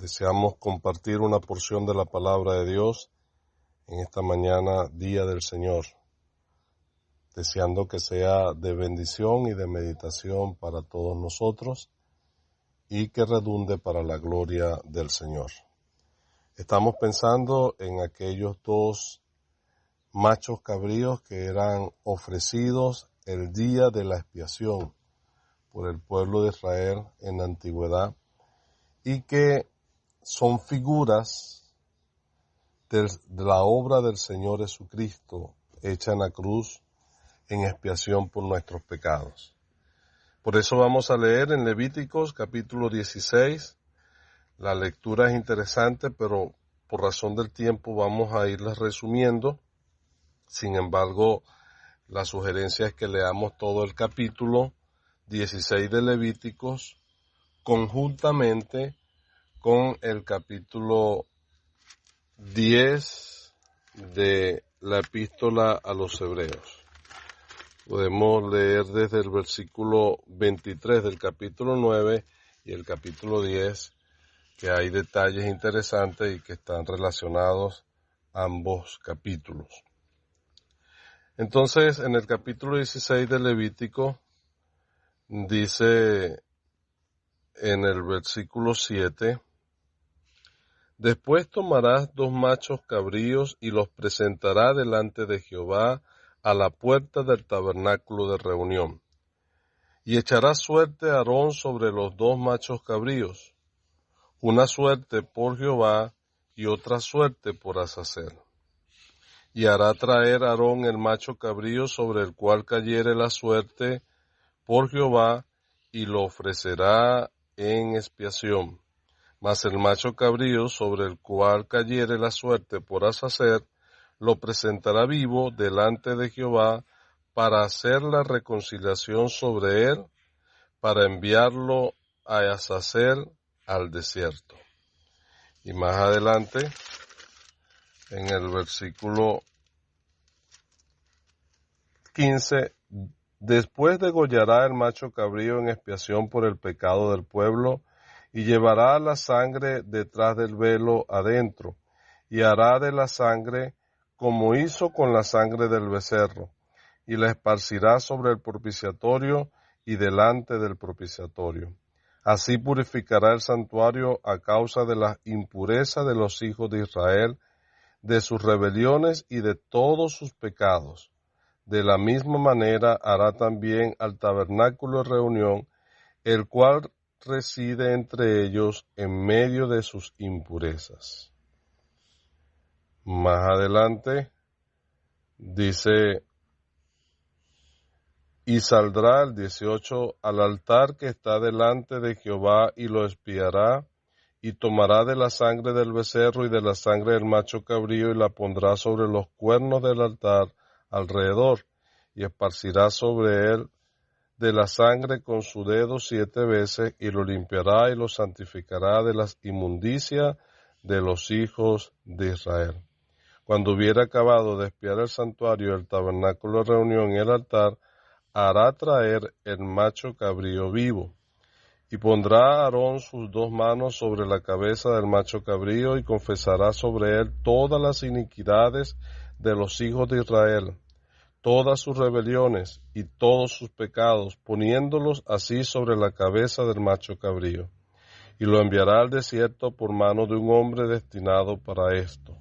Deseamos compartir una porción de la palabra de Dios en esta mañana, día del Señor, deseando que sea de bendición y de meditación para todos nosotros y que redunde para la gloria del Señor. Estamos pensando en aquellos dos machos cabríos que eran ofrecidos el día de la expiación por el pueblo de Israel en la antigüedad y que son figuras de la obra del Señor Jesucristo hecha en la cruz en expiación por nuestros pecados. Por eso vamos a leer en Levíticos capítulo 16. La lectura es interesante, pero por razón del tiempo vamos a irla resumiendo. Sin embargo, la sugerencia es que leamos todo el capítulo 16 de Levíticos conjuntamente con el capítulo 10 de la epístola a los Hebreos. Podemos leer desde el versículo 23 del capítulo 9 y el capítulo 10, que hay detalles interesantes y que están relacionados ambos capítulos. Entonces, en el capítulo 16 de Levítico, dice en el versículo 7, después tomarás 2 machos cabríos y los presentarás delante de Jehová a la puerta del tabernáculo de reunión. Y echarás suerte a Aarón sobre los 2 machos cabríos, una suerte por Jehová y otra suerte por Azazel. Y hará traer Aarón el macho cabrío sobre el cual cayere la suerte por Jehová y lo ofrecerá en expiación. Mas el macho cabrío sobre el cual cayere la suerte por Azazel, lo presentará vivo delante de Jehová para hacer la reconciliación sobre él, para enviarlo a Azazel al desierto. Y más adelante, en el versículo 15, después degollará el macho cabrío en expiación por el pecado del pueblo, y llevará la sangre detrás del velo adentro, y hará de la sangre como hizo con la sangre del becerro, y la esparcirá sobre el propiciatorio y delante del propiciatorio. Así purificará el santuario a causa de la impureza de los hijos de Israel, de sus rebeliones y de todos sus pecados. De la misma manera hará también al tabernáculo de reunión, el cual reside entre ellos en medio de sus impurezas. Más adelante dice, y saldrá el 18 al altar que está delante de Jehová y lo expiará, y tomará de la sangre del becerro y de la sangre del macho cabrío y la pondrá sobre los cuernos del altar alrededor, y esparcirá sobre él de la sangre con su dedo 7 veces, y lo limpiará y lo santificará de las inmundicias de los hijos de Israel. Cuando hubiera acabado de expiar el santuario, el tabernáculo de reunión y el altar, hará traer el macho cabrío vivo, y pondrá Aarón sus 2 manos sobre la cabeza del macho cabrío, y confesará sobre él todas las iniquidades de los hijos de Israel, todas sus rebeliones y todos sus pecados, poniéndolos así sobre la cabeza del macho cabrío, y lo enviará al desierto por mano de un hombre destinado para esto.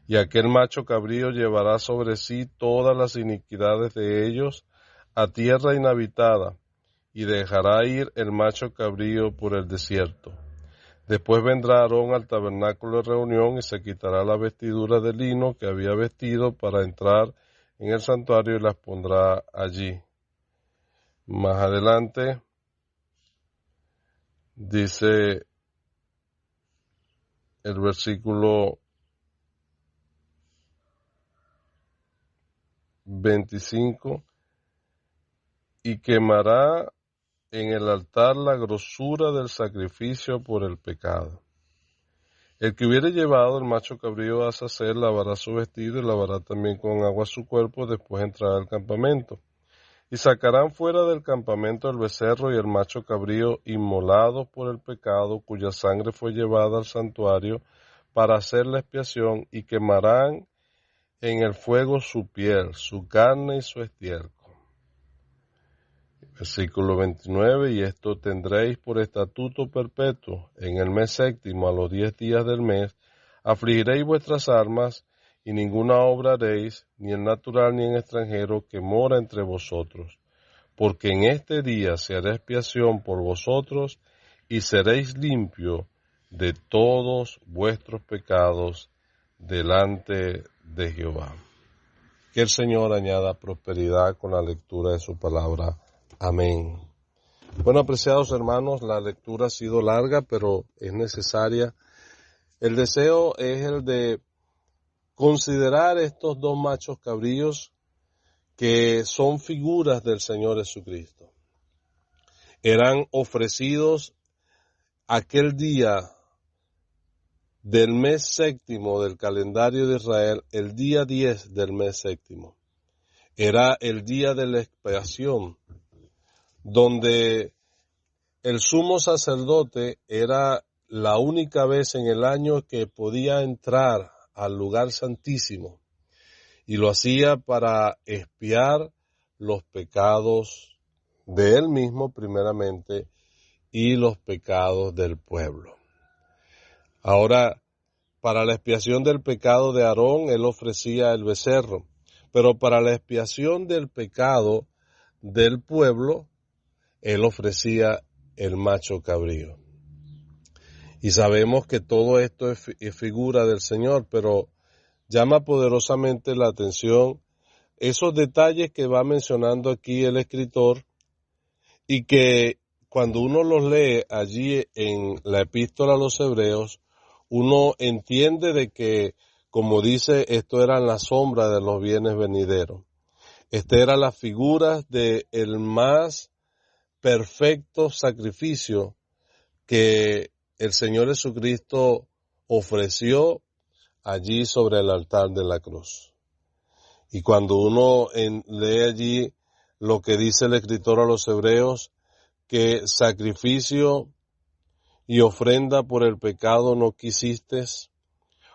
Y aquel macho cabrío llevará sobre sí todas las iniquidades de ellos a tierra inhabitada, y dejará ir el macho cabrío por el desierto. Después vendrá Aarón al tabernáculo de reunión y se quitará la vestidura de lino que había vestido para entrar en el santuario y las pondrá allí. Más adelante dice el versículo 25, y quemará en el altar la grosura del sacrificio por el pecado. El que hubiere llevado el macho cabrío a Azazel lavará su vestido y lavará también con agua su cuerpo, después entrará al campamento. Y sacarán fuera del campamento el becerro y el macho cabrío inmolados por el pecado, cuya sangre fue llevada al santuario para hacer la expiación, y quemarán en el fuego su piel, su carne y su estiércol. Versículo 29, y esto tendréis por estatuto perpetuo, en el mes séptimo, a los 10 días del mes, afligiréis vuestras armas, y ninguna obra haréis, ni en natural ni en extranjero, que mora entre vosotros. Porque en este día se hará expiación por vosotros, y seréis limpios de todos vuestros pecados delante de Jehová. Que el Señor añada prosperidad con la lectura de su palabra. Amén. Bueno, apreciados hermanos, la lectura ha sido larga, pero es necesaria. El deseo es el de considerar estos dos machos cabríos que son figuras del Señor Jesucristo. Eran ofrecidos aquel día del mes séptimo del calendario de Israel, el día 10 del mes séptimo. Era el día de la expiación, donde el sumo sacerdote era la única vez en el año que podía entrar al lugar santísimo, y lo hacía para expiar los pecados de él mismo primeramente y los pecados del pueblo. Ahora, para la expiación del pecado de Aarón, él ofrecía el becerro, pero para la expiación del pecado del pueblo, él ofrecía el macho cabrío. Y sabemos que todo esto es figura del Señor, pero llama poderosamente la atención esos detalles que va mencionando aquí el escritor, y que cuando uno los lee allí en la epístola a los Hebreos, uno entiende de que, como dice, esto eran la sombra de los bienes venideros. Esta era la figura de el más perfecto sacrificio que el Señor Jesucristo ofreció allí sobre el altar de la cruz. Y cuando uno lee allí lo que dice el escritor a los Hebreos, que sacrificio y ofrenda por el pecado no quisiste,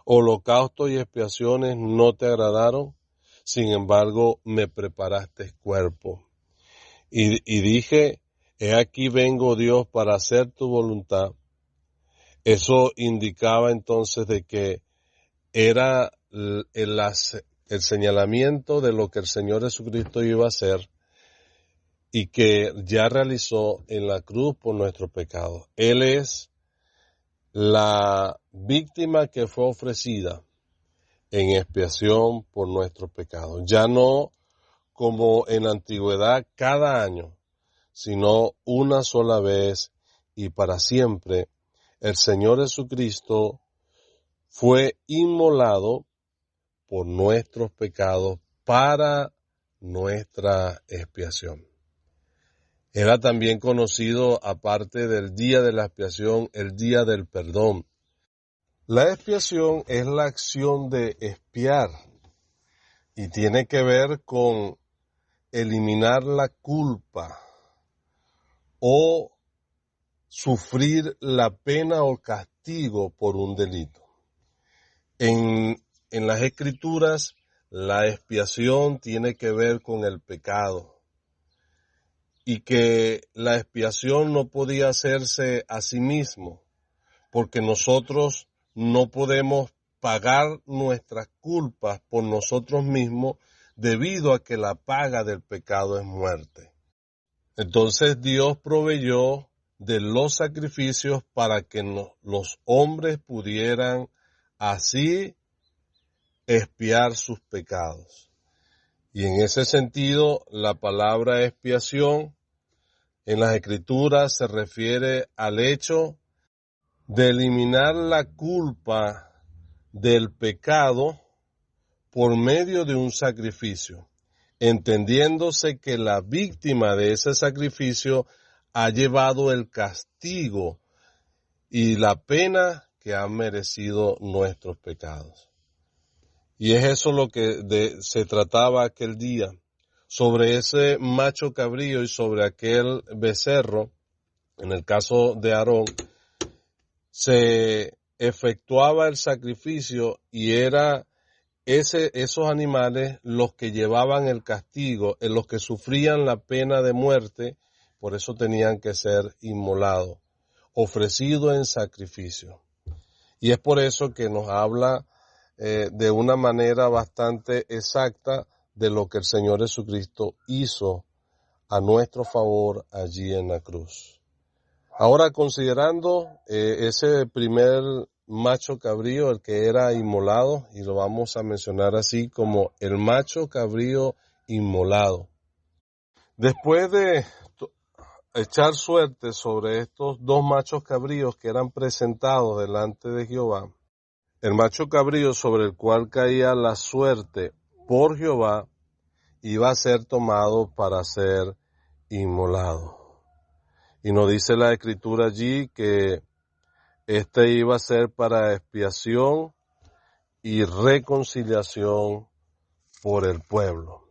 holocausto y expiaciones no te agradaron, sin embargo me preparaste cuerpo. Y dije, he aquí vengo, Dios, para hacer tu voluntad. Eso indicaba entonces de que era el señalamiento de lo que el Señor Jesucristo iba a hacer y que ya realizó en la cruz por nuestros pecados. Él es la víctima que fue ofrecida en expiación por nuestros pecados. Ya no como en la antigüedad cada año, sino una sola vez y para siempre. El Señor Jesucristo fue inmolado por nuestros pecados para nuestra expiación. Era también conocido, aparte del día de la expiación, el día del perdón. La expiación es la acción de expiar y tiene que ver con eliminar la culpa o sufrir la pena o castigo por un delito. En las Escrituras, la expiación tiene que ver con el pecado, y que la expiación no podía hacerse a sí mismo, porque nosotros no podemos pagar nuestras culpas por nosotros mismos, debido a que la paga del pecado es muerte. Entonces Dios proveyó de los sacrificios para que los hombres pudieran así expiar sus pecados. Y en ese sentido, la palabra expiación en las Escrituras se refiere al hecho de eliminar la culpa del pecado por medio de un sacrificio, entendiéndose que la víctima de ese sacrificio ha llevado el castigo y la pena que han merecido nuestros pecados. Y es eso lo que se trataba aquel día, sobre ese macho cabrío y sobre aquel becerro, en el caso de Aarón, se efectuaba el sacrificio y era esos animales los que llevaban el castigo, en los que sufrían la pena de muerte, por eso tenían que ser inmolados, ofrecidos en sacrificio. Y es por eso que nos habla de una manera bastante exacta de lo que el Señor Jesucristo hizo a nuestro favor allí en la cruz. Ahora, considerando ese primer macho cabrío, el que era inmolado, y lo vamos a mencionar así como el macho cabrío inmolado. Después de echar suerte sobre estos dos machos cabríos que eran presentados delante de Jehová, el macho cabrío sobre el cual caía la suerte por Jehová iba a ser tomado para ser inmolado. Y nos dice la Escritura allí que este iba a ser para expiación y reconciliación por el pueblo.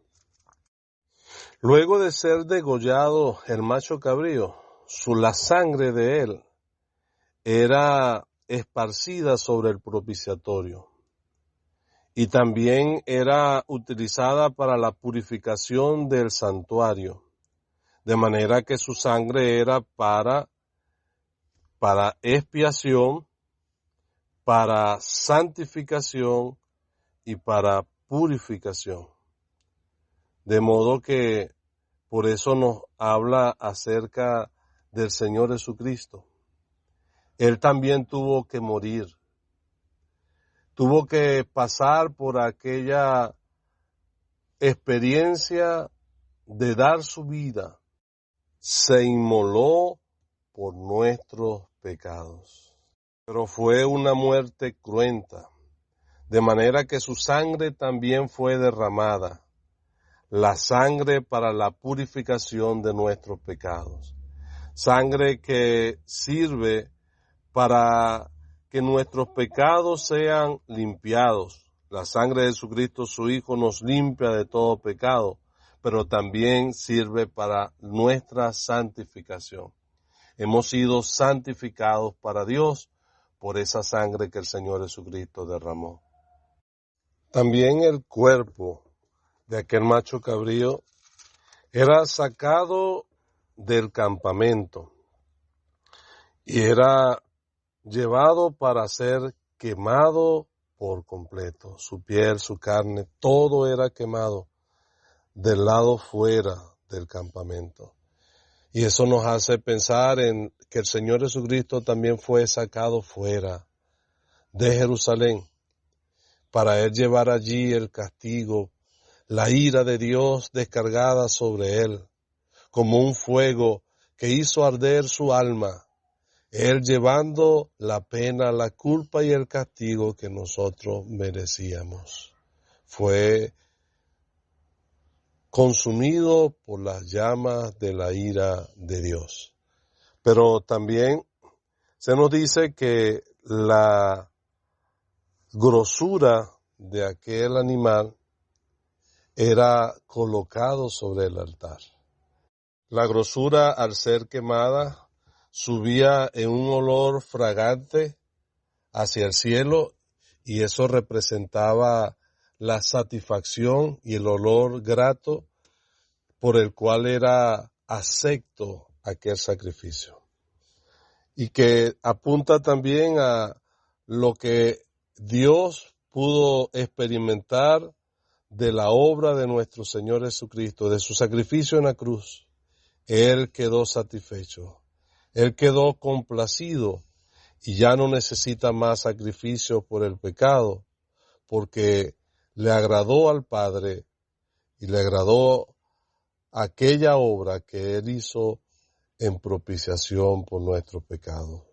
Luego de ser degollado el macho cabrío, la sangre de él era esparcida sobre el propiciatorio y también era utilizada para la purificación del santuario, de manera que su sangre era para expiación, para santificación y para purificación. De modo que por eso nos habla acerca del Señor Jesucristo. Él también tuvo que morir. Tuvo que pasar por aquella experiencia de dar su vida. Se inmoló por nuestros pecados. Pero fue una muerte cruenta, de manera que su sangre también fue derramada, la sangre para la purificación de nuestros pecados, sangre que sirve para que nuestros pecados sean limpiados. La sangre de Jesucristo, su Hijo, nos limpia de todo pecado, pero también sirve para nuestra santificación. Hemos sido santificados para Dios por esa sangre que el Señor Jesucristo derramó. También el cuerpo de aquel macho cabrío era sacado del campamento y era llevado para ser quemado por completo. Su piel, su carne, todo era quemado del lado fuera del campamento. Y eso nos hace pensar en que el Señor Jesucristo también fue sacado fuera de Jerusalén para Él llevar allí el castigo, la ira de Dios descargada sobre Él, como un fuego que hizo arder su alma, Él llevando la pena, la culpa y el castigo que nosotros merecíamos. Fue consumido por las llamas de la ira de Dios. Pero también se nos dice que la grosura de aquel animal era colocado sobre el altar. La grosura, al ser quemada, subía en un olor fragante hacia el cielo y eso representaba la satisfacción y el olor grato por el cual era acepto aquel sacrificio. Y que apunta también a lo que Dios pudo experimentar de la obra de nuestro Señor Jesucristo, de su sacrificio en la cruz. Él quedó satisfecho, Él quedó complacido y ya no necesita más sacrificio por el pecado, porque le agradó al Padre y le agradó aquella obra que Él hizo en propiciación por nuestros pecados.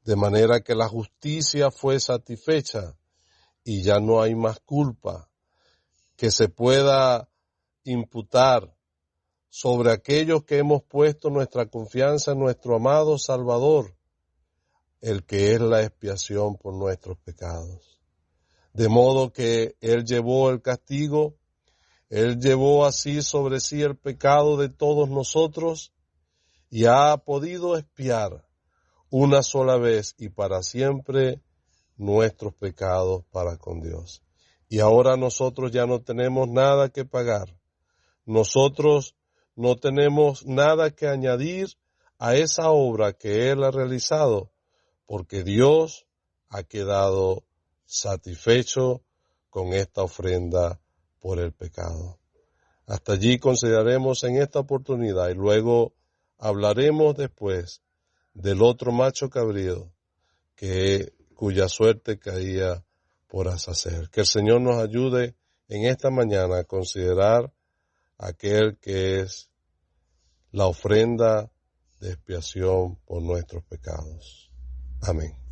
De manera que la justicia fue satisfecha y ya no hay más culpa que se pueda imputar sobre aquellos que hemos puesto nuestra confianza en nuestro amado Salvador, el que es la expiación por nuestros pecados. De modo que Él llevó el castigo, Él llevó así sobre sí el pecado de todos nosotros y ha podido expiar una sola vez y para siempre nuestros pecados para con Dios. Y ahora nosotros ya no tenemos nada que pagar. Nosotros no tenemos nada que añadir a esa obra que Él ha realizado, porque Dios ha quedado satisfecho con esta ofrenda por el pecado. Hasta allí consideraremos en esta oportunidad y luego hablaremos después del otro macho cabrío cuya suerte caía por Azazel. Que el Señor nos ayude en esta mañana a considerar aquel que es la ofrenda de expiación por nuestros pecados. Amén.